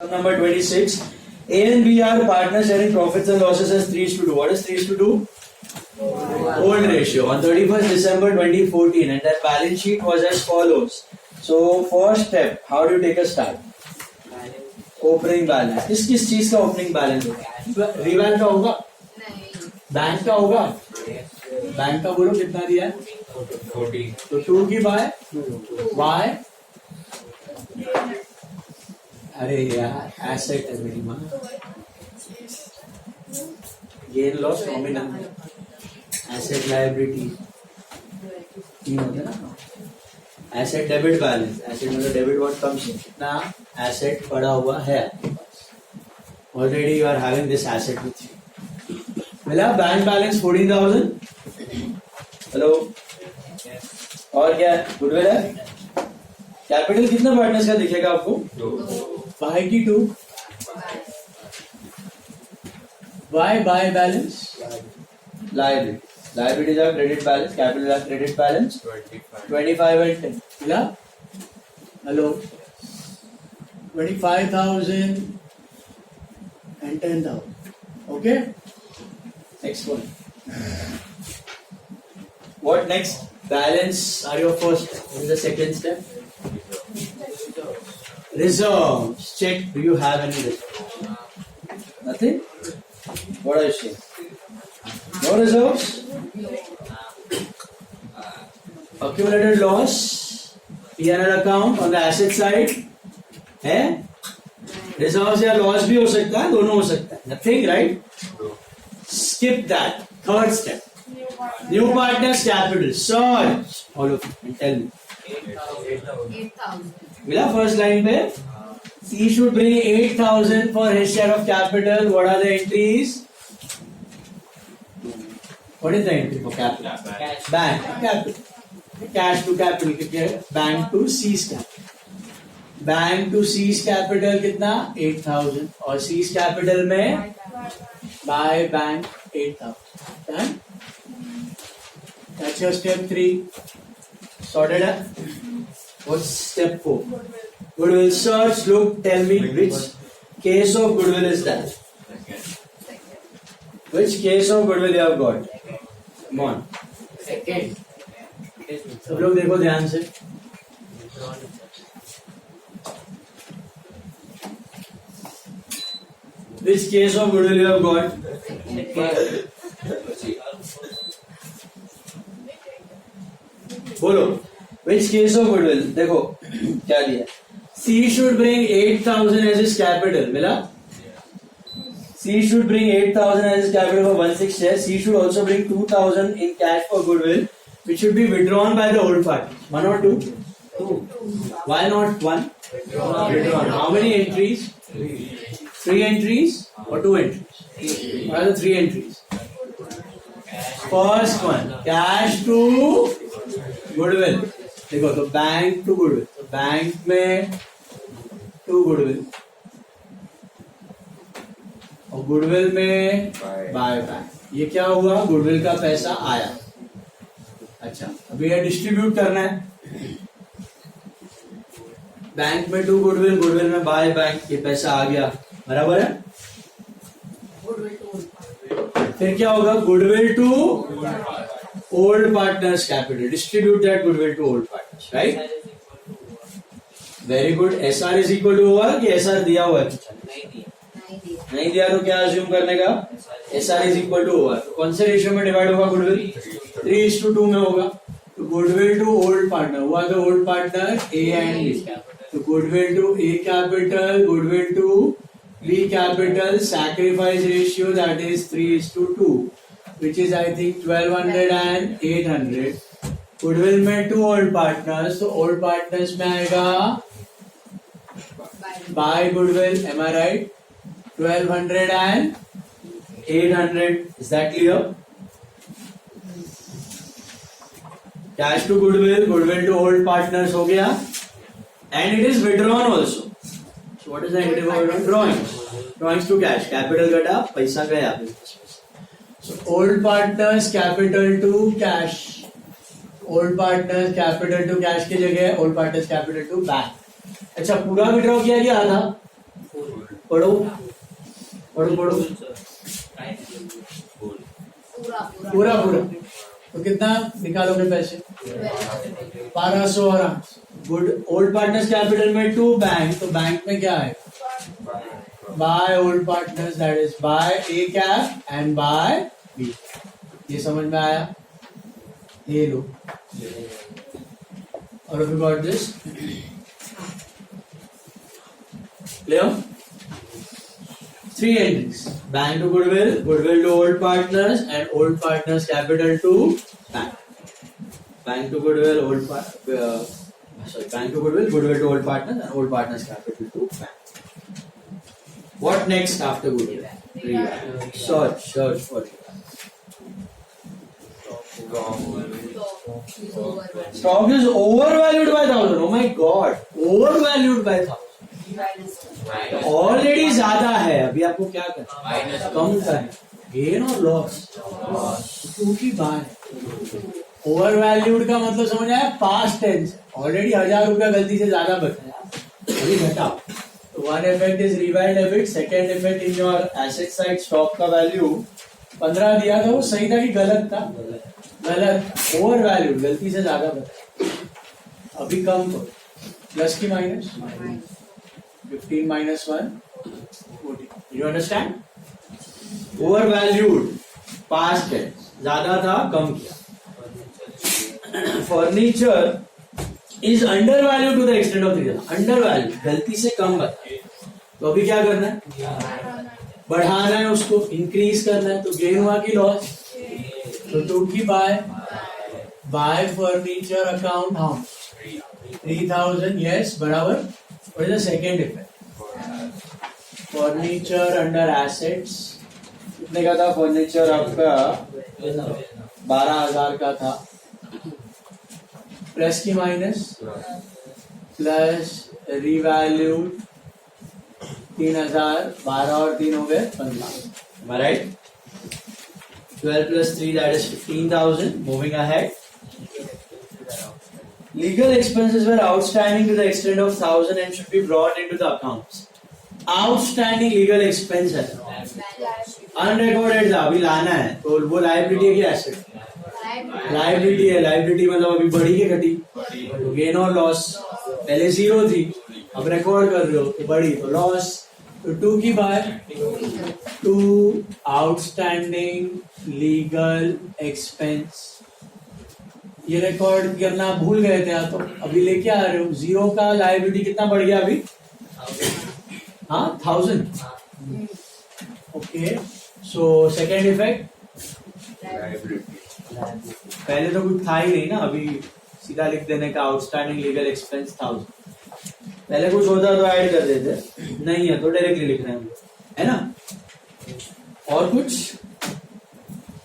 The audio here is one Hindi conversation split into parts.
Number 26. A and B are partners sharing profits and losses as 3:2. What is 3:2? Old ratio. On 31st December 2014, and that balance sheet was as follows. So, first step, how do you take a start? Opening balance. किस चीज का opening balance होगा? रिवैल का होगा? बैंक का होगा? बैंक का बोलो कितना दिया है? 40. तो 2 की बाय अरे यार एसेट है मेरी माँ gain loss nominal asset liability तीन होते ना एसेट डेबिट बैलेंस एसेट मतलब डेबिट व्हाट कम्स इन कितना एसेट पड़ा हुआ है already you are having this asset with you मिला बैंक बैलेंस 14,000 हेलो और क्या गुडविल है कैपिटल कितना पार्टनर्स का दिखेगा आपको बाय की 2 by balance liabilities are credit balance capital are credit balance 25 and 10 मिला hello 25,000 and 10,000 okay next one what next balance are your first step what is the second step reserves check do you have any reserves nothing what are you saying no reserves accumulated loss P&L account on the asset side है reserves या loss भी हो सकता है दोनों हो सकता है nothing right skip that third step new partners capital search all of you and tell me 8,000 मिला फर्स्ट लाइन पे C should bring 8,000 for his share of capital. What are the entries? What is the entry for capital? Bank capital. Cash to capital. Bank to C's capital. Bank to C's capital कितना? 8,000 और C's capital में buy bank 8,000. Done? That's your step 3. Sorted up. What's step 4? Goodwill search. Look, tell me which case of goodwill is that? Which case of goodwill you have got? Come on. Second. सब लोग देखो ध्यान से. Which case of goodwill you have got? बोलो. Which case of goodwill? देखो क्या दिया C should bring 8,000 as his capital मिला C should bring 8,000 as his capital for 1/6 share. C should also bring 2,000 in cash for goodwill which should be withdrawn by the old party. 1 or 2? 2. Why not 1? Withdrawn. How many entries? 3 entries or 2 entries? What are the 3 entries? First one cash to goodwill. देखो तो बैंक टू गुडविल तो बैंक में टू गुडविल और गुडविल में बाय बैंक ये क्या हुआ गुडविल का पैसा आया अच्छा अभी ये डिस्ट्रीब्यूट करना है बैंक में टू गुडविल गुडविल में बाय बैंक ये पैसा आ गया बराबर है फिर क्या होगा goodwill to old partners capital distribute that goodwill to old partners right very good SR is equal to होगा कि SR दिया हुआ है नहीं दिया तो क्या assume करने का SR is equal to होगा तो कौन से रेशियो में डिवाइड होगा गुडविल 3:2 में होगा तो गुडविल टू ओल्ड पार्टनर हुआ तो old partner A and B तो goodwill to A capital goodwill to B capital sacrifice ratio that is 3:2 which is I think 1200 and 800 goodwill में 2 old partners तो old partners में आएगा buy goodwill am I right 1200 and 800 is that clear cash to goodwill goodwill to old partners हो गया and it is withdrawn also so what is the entry for drawings to cash capital घटा पैसा गया So old partners capital to cash. Old partners capital to cash की जगह old partners capital to bank. अच्छा पूरा विड्रॉ किया गया आधा पढ़ो पढ़ो पढ़ो पूरा पूरा। तो कितना निकालोगे पैसे? 1200 और गुड ओल्ड पार्टनर्स कैपिटल में टू बैंक, तो बैंक में क्या है? By old partners, that is by A cap and by B. ये समझ में आया? ये लो। और if you got this clear? 3 entries: bank to goodwill, goodwill to old partners, and old partners capital to bank. Bank to goodwill, bank to goodwill, goodwill to old partners, and old partners capital to bank. What next after goodwill? Search for it. Stock is overvalued by 1000. Oh my god, overvalued by 1000. Already ज्यादा है, अभी आपको क्या करना? कम करना। गेन और लॉस क्योंकि बाय ओवरवैल्यूड का मतलब समझ आया? Past tense. ऑलरेडी 1000 रुपया गलती से ज्यादा बचा, अभी घटाओ। तो one effect is revalued debit, second effect in your asset side stock का वैल्यू 15 दिया था, वो सही था कि गलत था? गलत। ओवर वैल्यू, गलती से ज्यादा बता। अभी कम तो प्लस की minus, 15 minus 1 14। You understand? Over valued past है, ज्यादा था कम किया। Furniture is under value to the extent of 3000। Under value, गलती से कम बता, तो अभी क्या करना है? बढ़ाना है उसको, इंक्रीज करना है। तो गेन हुआ कि लॉस? तो टू की bye furniture account how 3000, yes बराबर। What is the second effect? Furniture under assets कितने का था? फर्नीचर आपका 12,000 का था, प्लस की माइनस, प्लस रिवैल्यूड 3000, 12 और 3 हो गए 15, right? 12 plus 3, that is 15,000. Moving ahead. Legal expenses were outstanding to the extent of 1,000 and should be brought into the accounts. Outstanding legal expense है, unrecorded था, अभी लाना है। तो वो लाइबिलिटी है कि एसेट? लाइबिलिटी है। लाइबिलिटी मतलब अभी बढ़ी के घटी? तो गेन और लॉस, पहले 0 थी, अब रिकॉर्ड कर रहे हो तो बढ़ी, तो लॉस। तो 2 की बाय 2 आउटस्टैंडिंग लीगल एक्सपेंस। ये रिकॉर्ड करना भूल गए थे आप, तो अभी लेके आ रहे हो। 0 का लायबिलिटी कितना बढ़ गया अभी? हाँ 1000। ओके, सो सेकेंड इफेक्ट, पहले तो कुछ था ही नहीं ना, अभी सीधा लिख देने का आउटस्टैंडिंग लीगल एक्सपेंस 1000। पहले कुछ होता तो ऐड कर देते, नहीं है तो डायरेक्टली लिख रहे हैं, है ना? और कुछ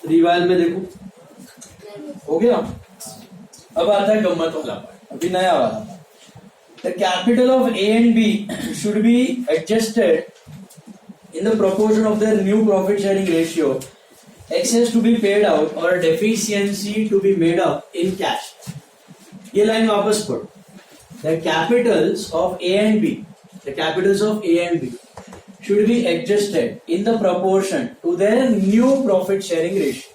रिवाइल में देखो, हो गया। अब आता है गम्मत वाला पार्ट, अभी नया वाला। The capital of A and B should be adjusted in the proportion of their new profit sharing ratio. Excess to be paid out or deficiency to be made up in cash. ये लाइन वापस पढ़ो। The capitals of A and B, the capitals of A and B should be adjusted in the proportion to their new profit sharing ratio.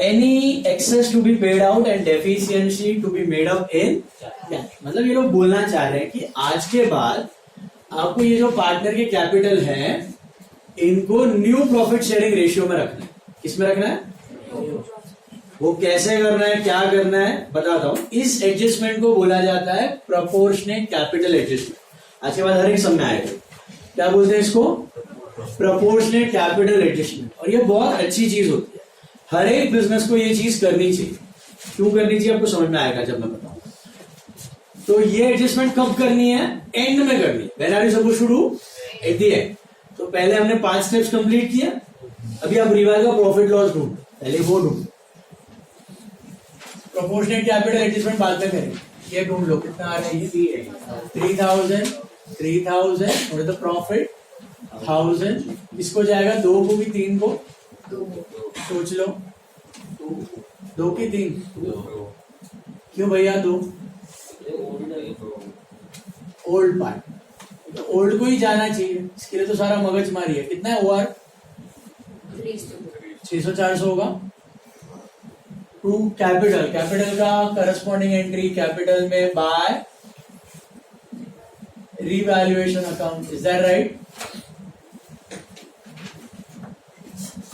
Any excess to be paid out and deficiency to be made up in cash. मतलब ये लोग बोलना चाह रहे हैं कि आज के बाद आपको ये जो पार्टनर के कैपिटल हैं, इनको न्यू प्रॉफिट शेयरिंग रेशियो में रखना है। किसमें रखना है? वो कैसे करना है, क्या करना है बताता हूं। इस एडजस्टमेंट को बोला जाता है प्रोपोर्शनेट कैपिटल एडजस्टमेंट। आज के बाद हर एक समय आएगा, क्या बोलते हैं इसको? Proportionate capital adjustment. और ये बहुत अच्छी चीज होती है, हर एक बिजनेस को ये चीज करनी चाहिए। क्यों करनी चाहिए आपको समझ में आएगा जब मैं बताऊंगा। तो ये एडजस्टमेंट कब करनी है? एंड में करनी है। When are you supposed to do? At the end. तो पहले हमने 5 स्टेप्स कंप्लीट किया, अभी आप रिवाइज का प्रॉफिट लॉस ढूंढ, पहले वो ढूंढ। प्रोपोर्शनेट कैपिटल एडजस्टमेंट बाद में करेंगे। ये ढूंढ लो कितना आ रहा है? 3000 और द प्रॉफिट 1000। किसको जाएगा? 2 को कि 3 को? सोच लो, 2 की 3? क्यों भैया 2? ओल्ड पार्ट तो ओल्ड को ही जाना चाहिए, इसके लिए तो सारा मगज मारी है। कितना है ओआर? 600-400 होगा। टू कैपिटल, कैपिटल का करस्पॉन्डिंग एंट्री कैपिटल में by revaluation account, is that right?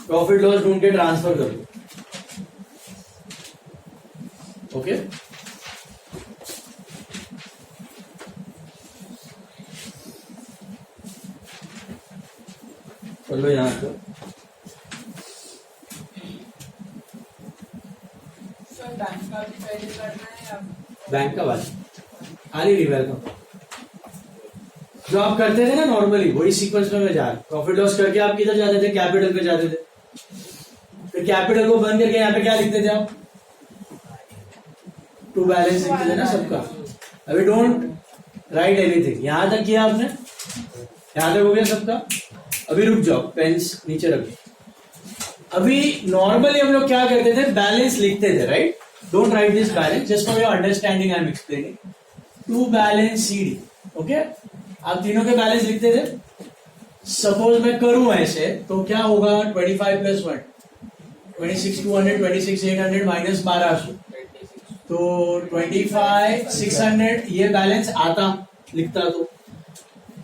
Profit loss ढूंढ के ट्रांसफर करो। ओके चलो यहां पर बैंक का वाला खाली रिवेल का जो आप करते थे ना नॉर्मली, वही सीक्वेंस में मैं जा रहा हूं। प्रॉफिट लॉस करके आप किधर जाते थे? कैपिटल पे जाते थे। फिर कैपिटल को बंद करके यहाँ पे क्या लिखते थे आप? टू बैलेंस लिखते थे ना सबका। अभी डोंट राइट एनीथिंग, यहां तक किया आपने, यहां तक हो गया सबका। अभी रुक जाओ, पेन्स नीचे रखो। अभी नॉर्मली हम लोग क्या करते थे? बैलेंस लिखते थे, right? Don't write this balance, just for your understanding I am explaining. To balance CD, okay? आप तीनों के बैलेंस लिखते थे। सपोज मैं करूं ऐसे तो क्या होगा? 25 प्लस 1 26,200, 26,800 माइनस 1200, तो 25,600 ये बैलेंस आता, लिखता तो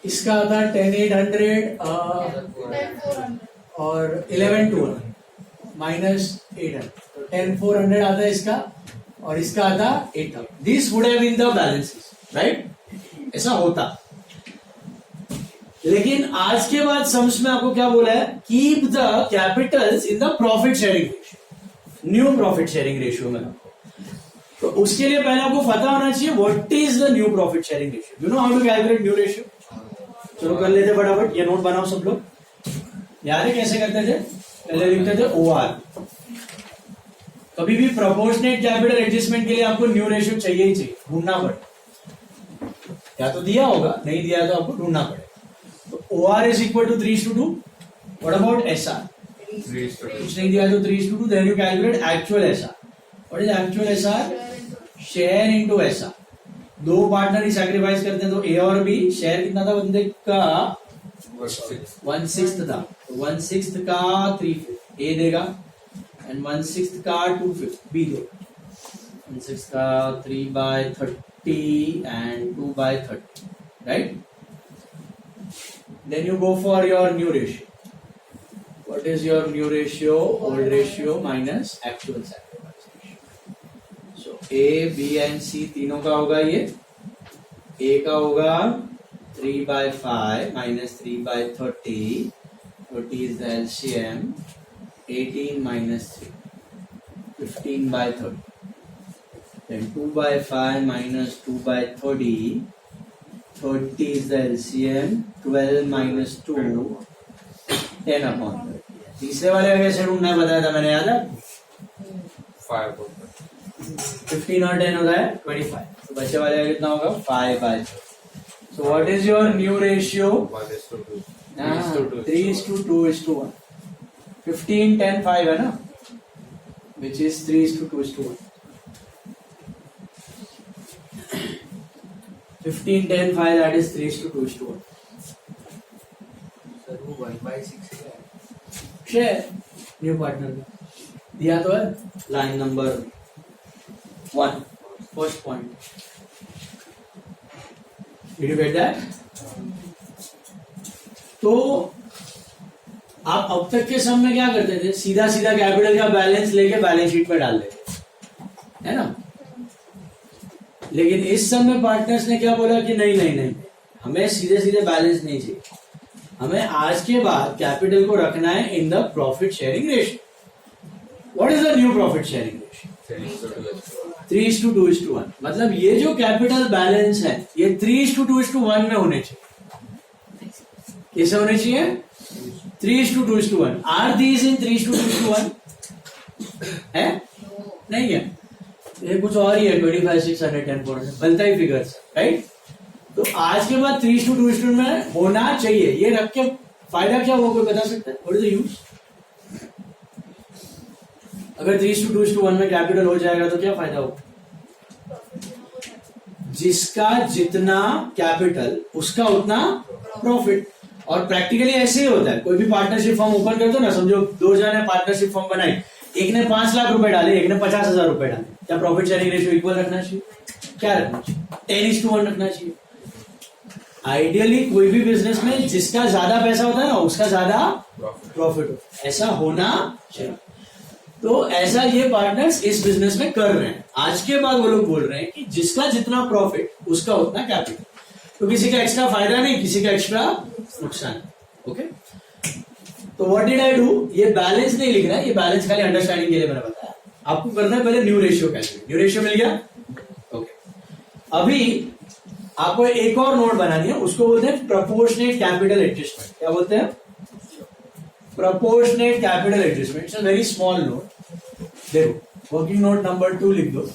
इसका आता 10,800 और 11,200 माइनस 800, तो 10,400 आता है इसका, और इसका आता 8,000। This would have been the balances, right? ऐसा होता। लेकिन आज के बाद सम्स में आपको क्या बोला है? Keep the capitals in the profit sharing ratio, new profit sharing ratio में। तो उसके लिए पहले आपको पता होना चाहिए what is the new profit sharing ratio. You know how to calculate new ratio? चलो कर लेते फटाफट, ये नोट बनाओ सब लोग। यार कैसे करते थे? पहले लिखते थे ओआर। कभी भी प्रोपोर्शनेट कैपिटल एडजस्टमेंट के लिए आपको न्यू रेशियो चाहिए ही चाहिए, ढूंढना पड़े। या तो दिया होगा, नहीं दिया तो आपको ढूंढना पड़ेगा। तो OR is equal to 3:2. What about SR? 3:2. कुछ नहीं दिया तो 3:2. Then you calculate actual SR. What is actual SR? Share into SR. दो पार्टनर ही सैक्रिफाइस करते हैं तो A और B। शेयर कितना था बंदे का? 1/6 था। 1/6 का 3/5 A देगा, एंड 1/6 का 2/5 B देगा। 1/6 का 3/30 and 2/30, right? Then you go for your new ratio. What is your new ratio? Old ratio minus actual sacrifice ratio. So A, B and C तीनों का होगा ये। A का होगा 3/5 minus 3/30. 30 is the LCM. 18 minus 3. 15/30. Then 2/5 minus 2/30. 30 is the LCM. 12 minus 2, 10/30. तीसरे वाले का कैसे ढूंढना है बताया था मैंने, याद है? 15 और 10 होता है 25। तो बच्चे वाले का कितना होगा? 5/30. So what is your new ratio? 3:2:1. 15, 10, 5 है ना, which is 3:2:1. 15, 10, 5, that is 3:2:1. Sir वो 1/6 है। शेयर न्यू पार्टनर दिया तो है, line number 1, first point. Did you get that? तो आप अब तक के सम में क्या करते थे? सीधा सीधा कैपिटल का बैलेंस लेके बैलेंस शीट में डाल देते, है ना? लेकिन इस सम में पार्टनर्स ने क्या बोला कि नहीं नहीं नहीं, हमें सीधे सीधे बैलेंस नहीं चाहिए, हमें आज के बाद कैपिटल को रखना है इन the profit sharing ratio. What is the new profit sharing ratio? 3:2:1। मतलब ये जो कैपिटल बैलेंस है ये 3:2:1 में होने चाहिए। कैसे होने चाहिए? 3:2:1। आर दीज इन 3:2:1 है? नहीं है, ये कुछ और ही है। 25, 600, 10, 400 बनता ही फिगर्स, राइट? तो आज के बाद 3:2:1 में होना चाहिए। ये रख के फायदा क्या होगा, कोई बता सकता है? What is the use? अगर 3:2:1 में कैपिटल हो जाएगा तो क्या फायदा होगा? जिसका जितना कैपिटल उसका उतना प्रॉफिट। और प्रैक्टिकली ऐसे ही होता है, कोई भी पार्टनरशिप फॉर्म ओपन कर दो ना, समझो 2 जने पार्टनरशिप फॉर्म बनाई, एक ने 5 लाख रुपए डाले, एक ने 50,000 रुपए डाले, क्या प्रॉफिट शेयरिंग रेशियो इक्वल रखना चाहिए? क्या रखना चाहिए? 10:1 रखना चाहिए। आइडियली कोई भी बिजनेस में जिसका ज्यादा पैसा होता है ना उसका ज्यादा प्रॉफिट होता है, ऐसा होना चाहिए। तो ऐसा ये पार्टनर्स इस बिजनेस में कर रहे हैं। आज के बाद वो लोग बोल रहे हैं कि जिसका जितना प्रॉफिट उसका उतना कैपिटल, तो किसी का एक्स्ट्रा फायदा नहीं, किसी का एक्स्ट्रा नुकसान। ओके, तो व्हाट डिड आई डू, ये बैलेंस नहीं लिख रहा है, ये बैलेंस खाली अंडरस्टैंडिंग के लिए मैंने बताया। आपको करना है पहले new ratio calculate. New ratio मिल गया? ओके, अभी आपको एक और नोट बनानी है, उसको बोलते हैं प्रोपोर्शनेट कैपिटल एडजस्टमेंट। क्या बोलते हैं? Proportionate capital adjustment. It's a very small note. देखो, वर्किंग नोट नंबर 2 लिख दो,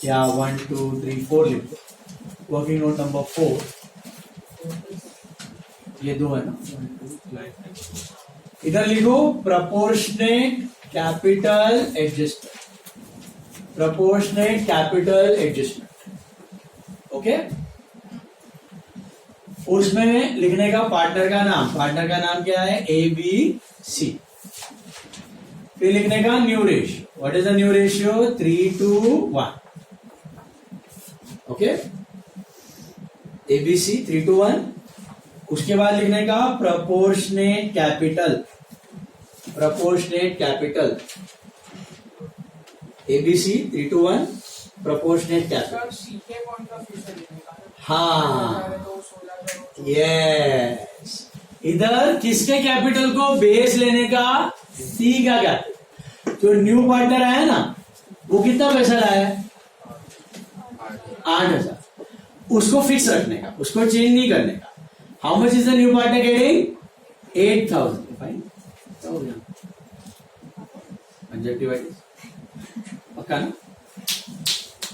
या 1 2 3 4 लिख दो। वर्किंग नोट नंबर 4, ये 2 है ना, इधर लिखो proportionate capital adjustment. Proportionate capital adjustment. Okay, उसमें लिखने का पार्टनर का नाम, पार्टनर का नाम क्या है? ABC। फिर लिखने का new ratio. What is the new ratio? 3:1। Okay, ABC 3:1। उसके बाद लिखने का proportionate capital. Proportionate capital ABC 3:1 proportionate capital. हाँ, यस, इधर किसके कैपिटल को बेस लेने का? C का कैपिटल। जो न्यू पार्टनर आया ना, वो कितना पैसा लाया है? 8,000। उसको फिक्स रखने का, उसको चेंज नहीं करने का। How much is the new partner getting? 8,000। Fine, पक्का ना?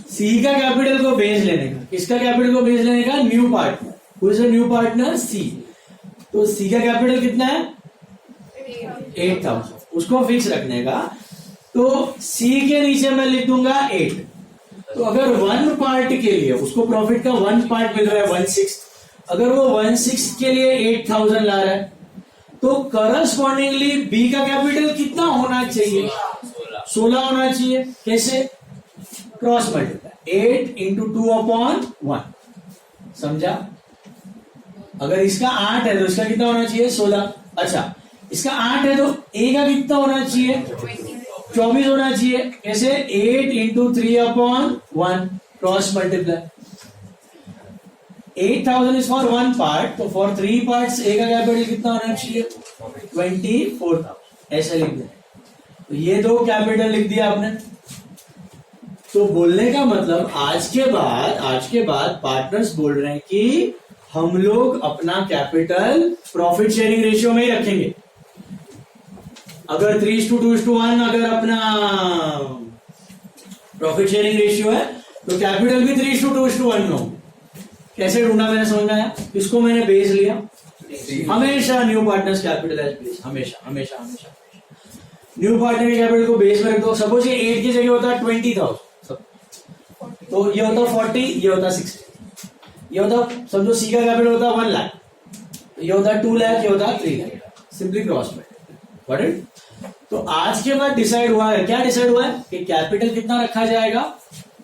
सी का कैपिटल को बेस लेने का, किसका कैपिटल को बेस लेने का? New partner. Who is the new partner? C. तो सी का कैपिटल कितना है? 8,000। उसको फिक्स रखने का, तो सी के नीचे मैं लिख दूंगा 8। तो अगर 1 पार्ट के लिए उसको प्रॉफिट का 1 पार्ट मिल रहा है 1/6, अगर वो 1/6 के लिए 8,000 ला रहा है, तो करस्पॉन्डिंगली बी का कैपिटल कितना होना चाहिए? 16 होना चाहिए। कैसे? Cross multiply, 8 into 2/1। समझा? अगर इसका 8 है तो इसका कितना होना चाहिए? 16। अच्छा, इसका 8 है तो ए का कितना होना चाहिए? 24 होना चाहिए। कैसे? 8 into 3/1 cross multiply. 8,000 is for 1 part, तो for 3 parts ए का कैपिटल कितना होना चाहिए? 24,000। ऐसे लिख दें। तो ये 2 कैपिटल लिख दिया आपने। तो बोलने का मतलब आज के बाद पार्टनर्स बोल रहे हैं कि हम लोग अपना कैपिटल प्रॉफिट शेयरिंग रेशियो में ही रखेंगे। अगर 3:2:1 अगर अपना प्रॉफिट शेयरिंग रेशियो है, तो कैपिटल भी 3:2:1 हो। कैसे ढूंढा मैंने? समझ में आया? इसको मैंने बेस लिया। हमेशा new partners capital as base, हमेशा हमेशा हमेशा। न्यू पार्टनर के कैपिटल को बेस में रख दो। सपोज ये 8 की जगह होता है 20,000, तो ये होता 40, ये होता 60, ये होता, समझो सी का कैपिटल होता 1 लाख, ये होता 2 लाख, ये होता 3 लाख। सिंपली क्रॉस में। What it? तो आज के बाद डिसाइड हुआ है, क्या डिसाइड हुआ है कि कैपिटल कितना रखा जाएगा?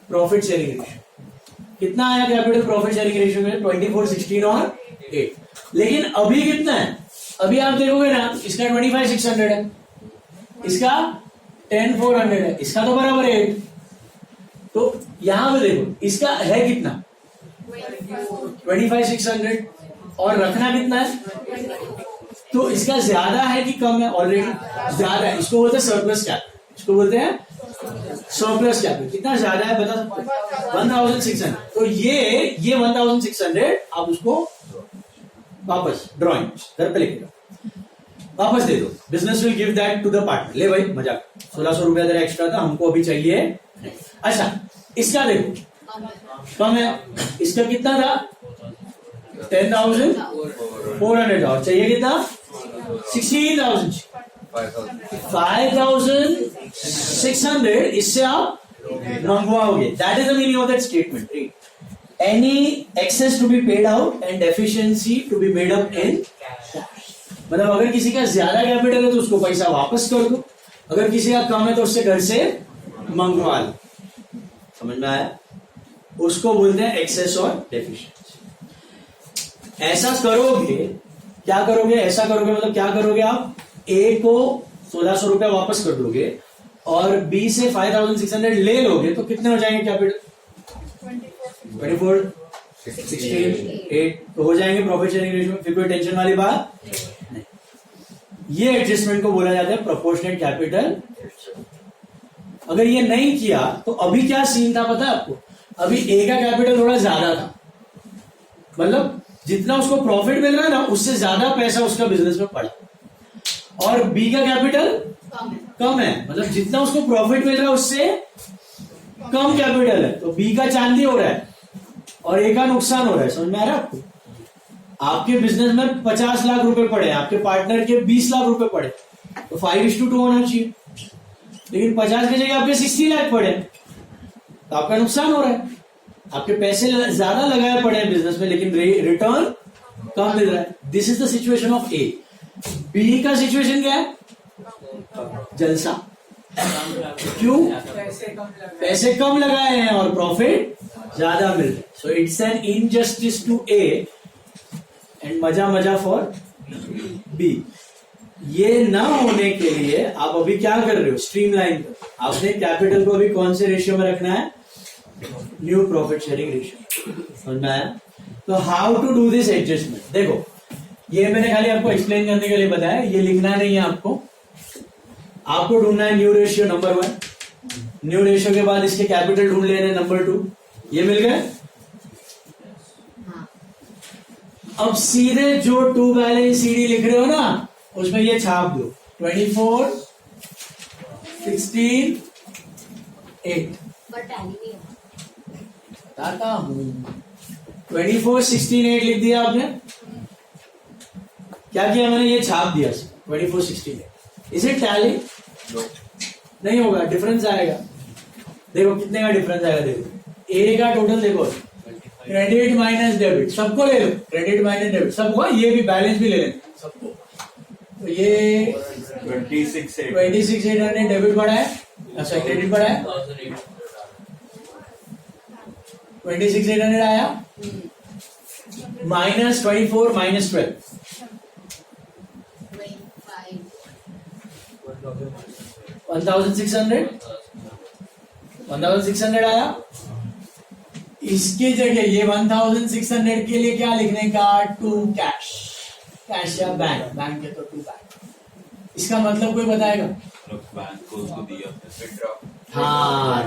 प्रॉफिट शेयरिंग रेशियो कितना आया? कैपिटल प्रॉफिट शेयरिंग रेशियो में 24, 16 और 8। लेकिन अभी कितना है? अभी आप देखोगे ना, इसका 25,600 है, इसका 10,400 है, इसका तो बराबर है 8। तो यहां पे देखो, इसका है कितना? 25,600। और रखना कितना है? तो इसका ज्यादा है कि कम है? ऑलरेडी ज्यादा है। इसको बोलते हैं सरप्लस कैपिटल। इसको बोलते हैं सरप्लस कैपिटल। कितना ज्यादा है बता सकते हैं? 1,600। तो ये 1,600 आप उसको वापस ड्रॉइंग घर पे लिखेगा, वापस दे दो। Business will give that to the partner. ले भाई मजाक, 1,600 रुपया तेरा एक्स्ट्रा था, हमको अभी चाहिए नहीं। अच्छा, इसका देखो कम है, इसका कितना था? 10,400। और चाहिए कितना? 16,000। 5,600। इससे आप मंगवाओगे. That is the meaning of that statement. Any excess to be paid out and deficiency to be made up in cash. मतलब अगर किसी का ज्यादा कैपिटल है तो उसको पैसा वापस कर दो, अगर किसी का कम है तो उससे घर से मंगवा लो. समझ में आया? उसको बोलते हैं एक्सेस और डेफिशिएंसी. ऐसा करोगे, क्या करोगे? ऐसा करोगे मतलब क्या करोगे? आप ए को 1600 रुपया वापस कर दोगे और बी से 5600 ले लोगे तो कितने हो जाएंगे कैपिटल? 24, 16, 8 तो हो जाएंगे प्रॉफिट शेयरिंग रेशियो. फिर कोई टेंशन वाली बात नहीं. ये एडजस्टमेंट को बोला जाता है प्रोपोर्शनेट कैपिटल. अगर ये नहीं किया तो अभी क्या सीन था पता है आपको? अभी ए का कैपिटल थोड़ा ज्यादा था, मतलब जितना उसको प्रॉफिट मिल रहा है ना उससे ज्यादा पैसा उसका बिजनेस में पड़ा. और बी का कैपिटल कम है, मतलब जितना उसको प्रॉफिट मिल रहा है उससे कम कैपिटल है. तो बी का चांदी हो रहा है और ए का नुकसान हो रहा है. समझ में आ रहा है आपको? आपके बिजनेस में 50 लाख रुपए पड़े, आपके पार्टनर के 20 लाख रुपए पड़े, तो 5:2 होना चाहिए. लेकिन 50 की जगह आपके 60 लाख पड़े तो आपका नुकसान हो रहा है. आपके पैसे ज्यादा लगाए पड़े हैं बिजनेस में लेकिन रिटर्न कम मिल रहा है. This is the situation of A. B का सिचुएशन क्या है? जलसा. क्यों? पैसे कम लगाए हैं और प्रॉफिट ज्यादा मिल रहा है. So it's an injustice to A and मजा फॉर बी. ये ना होने के लिए आप अभी क्या कर रहे हो? स्ट्रीमलाइन कर. आपने कैपिटल को अभी कौन से रेशियो में रखना है? New profit sharing ratio. समझ में आया? तो how to do this adjustment. देखो ये मैंने खाली आपको एक्सप्लेन करने के लिए बताया, ये लिखना नहीं है आपको. आपको ढूंढना है new ratio number 1. New ratio के बाद इसके कैपिटल ढूंढ लेने नंबर 2. ये मिल गए. अब सीधे जो टू बैलेंस सीडी लिख रहे हो ना उसमें ये छाप दो 24, 16, 8. बताता हूं. 24, 16, 8 लिख दिया आपने. क्या किया मैंने? ये छाप दिया 24, 16, 8. इसे टैली नहीं होगा, डिफरेंस आएगा. देखो कितने का डिफरेंस आएगा. देखो ए का टोटल देखो, क्रेडिट माइनस डेबिट सबको ले लो. क्रेडिट माइनस डेबिट सबको, ये भी बैलेंस भी ले लेना सबको. तो ये 26,800 डेबिट बढ़ा है, अच्छा क्रेडिट बढ़ा है. 26,800 आया माइनस 24 माइनस 12 1600 आया. इसके जगह ये 1600 के लिए क्या लिखने का? To cash. कैश या बैंक. बैंक है तो टू बैंक. इसका मतलब कोई बताएगा? बैंक को उसको दिया. हाँ